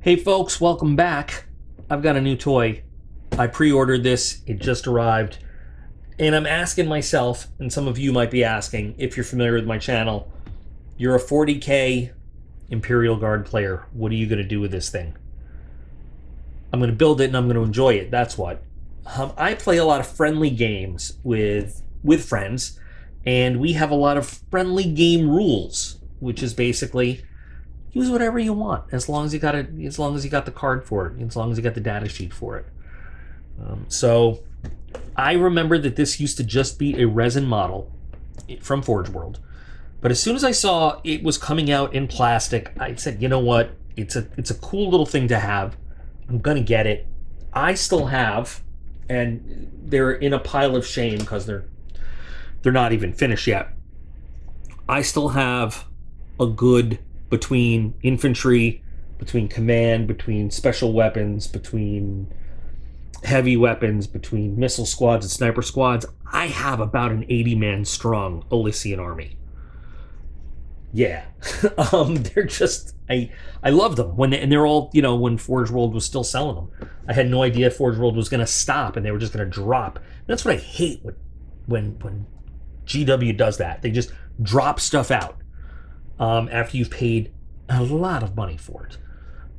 Hey folks, welcome back. I've got a new toy. I pre-ordered this, it just arrived. And I'm asking myself, and some of you might be asking, if you're familiar with my channel, you're a 40k Imperial Guard player. What are you going to do with this thing? I'm going to build it and I'm going to enjoy it. That's what. I play a lot of friendly games with friends, and we have a lot of friendly game rules, which is basically use whatever you want as long as you got it, as long as you got the card for it, as long as you got the data sheet for it. So I remember that this used to just be a resin model from Forge World, but as soon as I saw it was coming out in plastic, I said, you know what, it's a cool little thing to have. I'm gonna get it. I still have, and they're in a pile of shame because they're not even finished yet. I still have a good between infantry, between command, between special weapons, between heavy weapons, between missile squads and sniper squads. I have about an 80-man strong Elysian army. Yeah. They're just, I love them when they're all, you know, when Forge World was still selling them. I had no idea Forge World was going to stop and they were just going to drop. That's what I hate when GW does that. They just drop stuff out after you've paid a lot of money for it.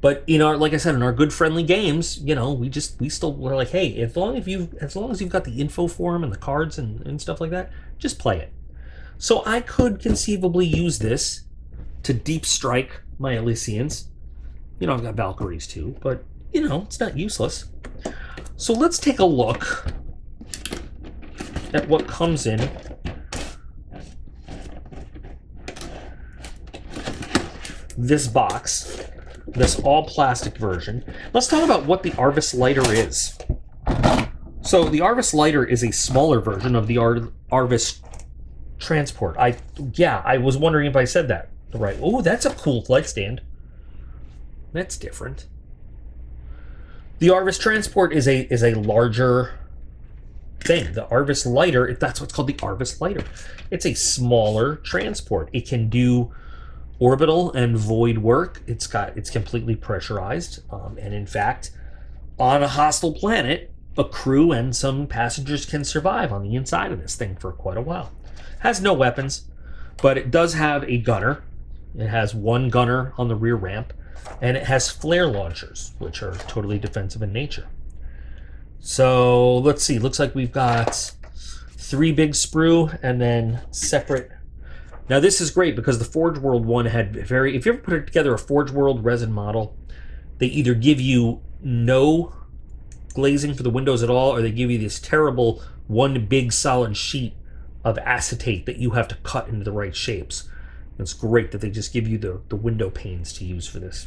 But you know, like I said, in our good friendly games, you know, we're like, hey, as long as you've got the info for them and the cards and stuff like that, just play it. So I could conceivably use this to deep strike my Elysians. You know, I've got Valkyries too, but you know, it's not useless. So let's take a look at what comes in this box, this all plastic version. Let's talk about what the Arvus lighter is. So the Arvus lighter is a smaller version of the Arvus transport. I was wondering if I said that right. Oh, that's a cool flight stand. That's different. The Arvus transport is a larger thing. The Arvus lighter, that's what's called the Arvus lighter. It's a smaller transport. It can do orbital and void work. It's completely pressurized, and in fact, on a hostile planet, a crew and some passengers can survive on the inside of this thing for quite a while. Has no weapons, but it does have a gunner. It has one gunner on the rear ramp, and it has flare launchers, which are totally defensive in nature. So let's see. Looks like we've got 3 big sprue and then separate. Now this is great because the Forge World one had if you ever put together a Forge World resin model, they either give you no glazing for the windows at all, or they give you this terrible one big solid sheet of acetate that you have to cut into the right shapes. It's great that they just give you the window panes to use for this.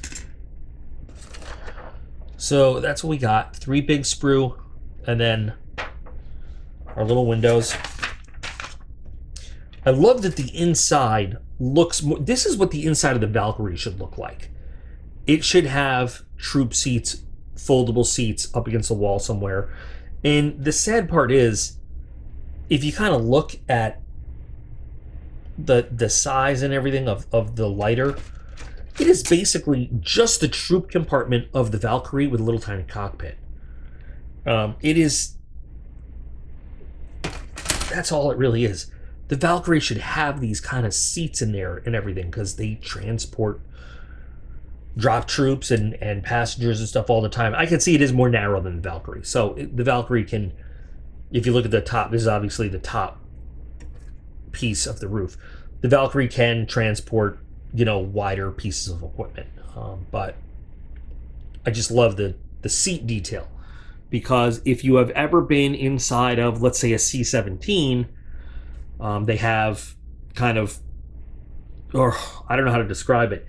So that's what we got. 3 big sprue and then our little windows. I love that the inside looks more, this is what the inside of the Valkyrie should look like. It should have troop seats, foldable seats up against the wall somewhere. And the sad part is, if you kind of look at the size and everything of the lighter, it is basically just the troop compartment of the Valkyrie with a little tiny cockpit. That's all it really is. The Valkyrie should have these kind of seats in there and everything because they transport drop troops and passengers and stuff all the time. I can see it is more narrow than the Valkyrie. So the Valkyrie can, if you look at the top, this is obviously the top piece of the roof. The Valkyrie can transport, you know, wider pieces of equipment. But I just love the seat detail, because if you have ever been inside of, let's say, a C-17, they have kind of, or I don't know how to describe it,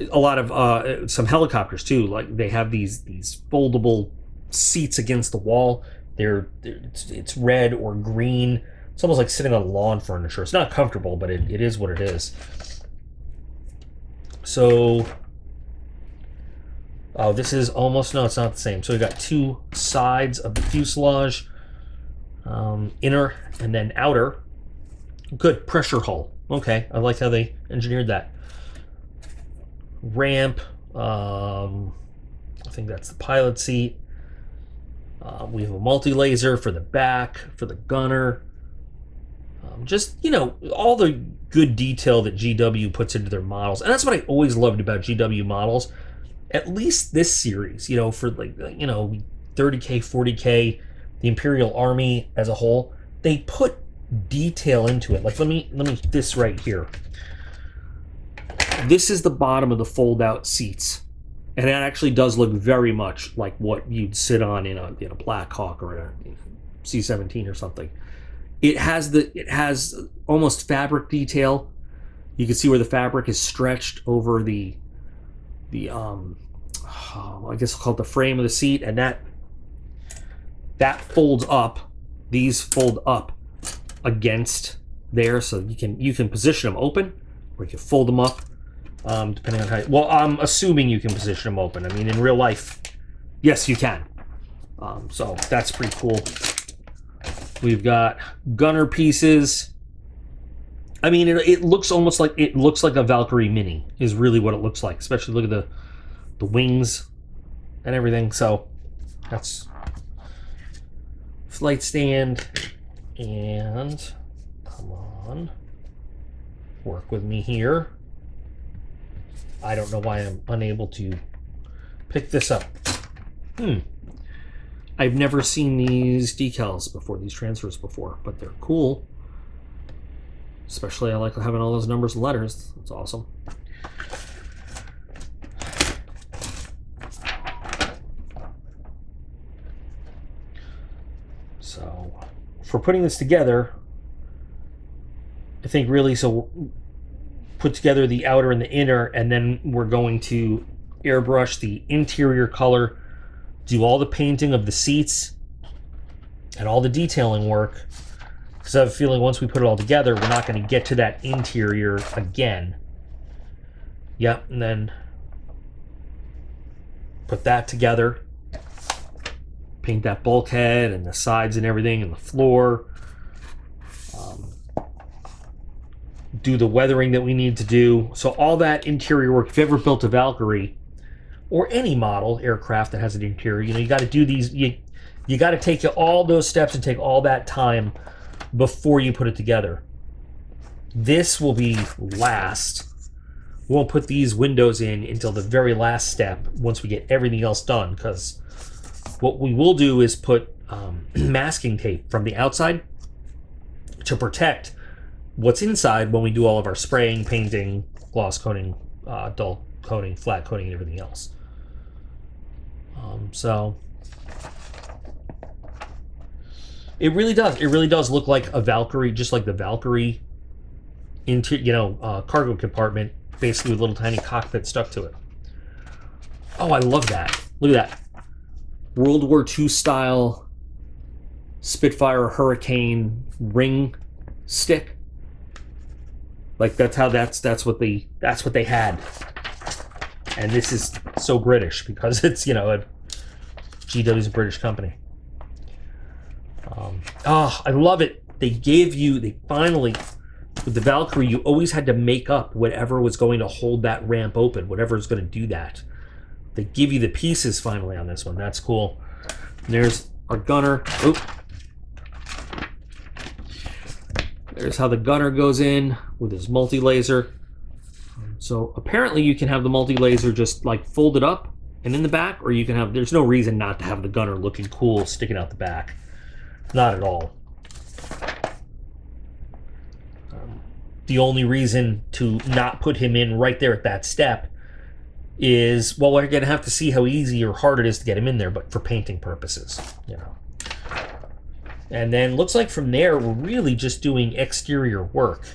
a lot of some helicopters too, like they have these foldable seats against the wall. It's red or green. It's almost like sitting on lawn furniture. It's not comfortable, but it is what it is. So this is almost, no, it's not the same. So we got 2 sides of the fuselage, inner and then outer. Good pressure hull. Okay, I like how they engineered that. Ramp, think that's the pilot seat. We have a multi-laser for the back, for the gunner. Just, you know, all the good detail that GW puts into their models. And that's what I always loved about GW models. At least this series, you know, for like, you know, 30K, 40K, the Imperial Army as a whole, they put detail into it. Like, let me this right here. This is the bottom of the fold-out seats. And it actually does look very much like what you'd sit on in a Black Hawk or a C-17 or something. It has almost fabric detail. You can see where the fabric is stretched over the I guess I'll call it the frame of the seat, and that folds up. These fold up against there, so you can position them open, or you can fold them up, depending on how. Well, I'm assuming you can position them open. I mean, in real life, yes, you can. So that's pretty cool. We've got gunner pieces. I mean, it looks almost like a Valkyrie Mini is really what it looks like. Especially look at the wings and everything. So that's flight stand. And come on, work with me here. I don't know why I'm unable to pick this up. I've never seen these decals before, these transfers before, but they're cool. Especially I like having all those numbers and letters. That's awesome. So, for putting this together, I think really, so put together the outer and the inner, and then we're going to airbrush the interior color, do all the painting of the seats and all the detailing work, because I have a feeling once we put it all together, we're not going to get to that interior again. Yep, and then put that together, paint that bulkhead and the sides and everything and the floor, do the weathering that we need to do. So all that interior work, if you ever built a Valkyrie, or any model aircraft that has an interior, you know, you got to do these. You got to take all those steps and take all that time before you put it together. This will be last. We won't put these windows in until the very last step once we get everything else done, because what we will do is put masking tape from the outside to protect what's inside when we do all of our spraying, painting, gloss coating, dull coating, flat coating, and everything else. So it really does look like a Valkyrie, just like the Valkyrie cargo compartment, basically with a little tiny cockpit stuck to it. Oh, I love that. Look at that. World War II style Spitfire Hurricane ring stick. Like that's what they had. And this is so British because it's, you know, GW's a British company. I love it. They finally, with the Valkyrie, you always had to make up whatever was going to hold that ramp open, whatever is going to do that. They give you the pieces finally on this one. That's cool. And there's our gunner. Oop. There's how the gunner goes in with his multi-laser. So apparently you can have the multi-laser just like folded up and in the back, or you can have, there's no reason not to have the gunner looking cool sticking out the back. Not at all. The only reason to not put him in right there at that step is, well, we're going to have to see how easy or hard it is to get him in there, but for painting purposes, you know. And then looks like from there, we're really just doing exterior work.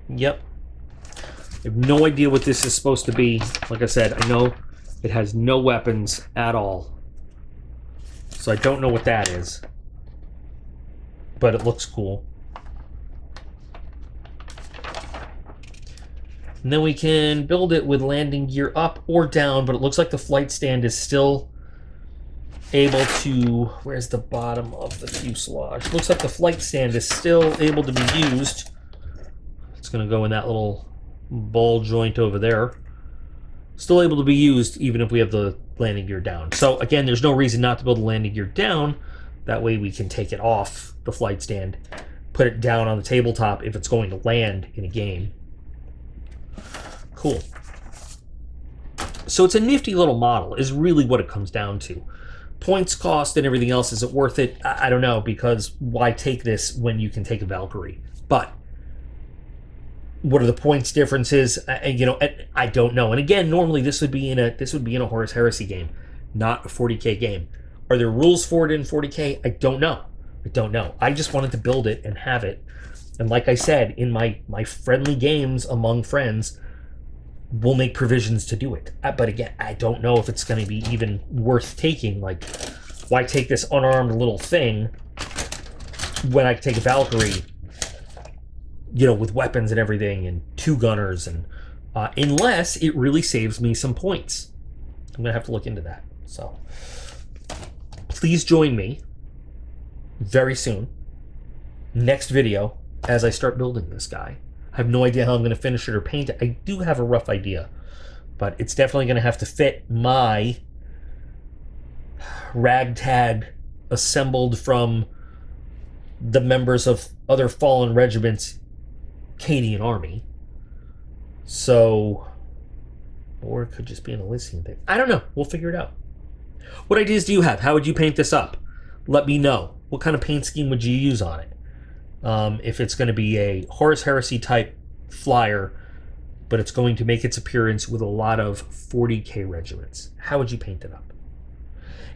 Yep. I have no idea what this is supposed to be. Like I said, I know it has no weapons at all. So I don't know what that is. But it looks cool. And then we can build it with landing gear up or down, but it looks like the flight stand is still able to... Where's the bottom of the fuselage? It looks like the flight stand is still able to be used. It's going to go in that little ball joint over there. Still able to be used even if we have the landing gear down. So again, there's no reason not to build the landing gear down. That way we can take it off the flight stand, put it down on the tabletop if it's going to land in a game. Cool. So it's a nifty little model is really what it comes down to. Points cost and everything else, is it worth it? I don't know, because why take this when you can take a Valkyrie? But what are the points differences? You know, I don't know. And again, normally this would be in a Horus Heresy game, not a 40K game. Are there rules for it in 40K? I don't know. I just wanted to build it and have it. And like I said, in my friendly games among friends, we'll make provisions to do it. But again, I don't know if it's going to be even worth taking. Like, why take this unarmed little thing when I can take a Valkyrie, you know, with weapons and everything, and 2 gunners, and unless it really saves me some points. I'm gonna have to look into that. So please join me very soon, next video, as I start building this guy. I have no idea how I'm going to finish it or paint it. I do have a rough idea, but it's definitely going to have to fit my ragtag assembled from the members of other fallen regiments Cadian army. So, or it could just be an Elysian thing. I don't know. We'll figure it out. What ideas do you have? How would you paint this up? Let me know. What kind of paint scheme would you use on it? If it's going to be a Horus Heresy type flyer, but it's going to make its appearance with a lot of 40K regiments, how would you paint it up?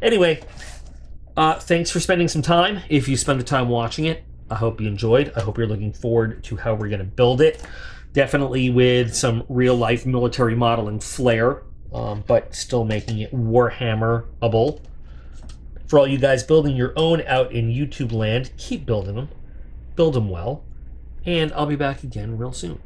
Anyway, thanks for spending some time. If you spend the time watching it, I hope you enjoyed. I hope you're looking forward to how we're going to build it. Definitely with some real-life military modeling flair, but still making it Warhammer-able. For all you guys building your own out in YouTube land, keep building them. Build them well. And I'll be back again real soon.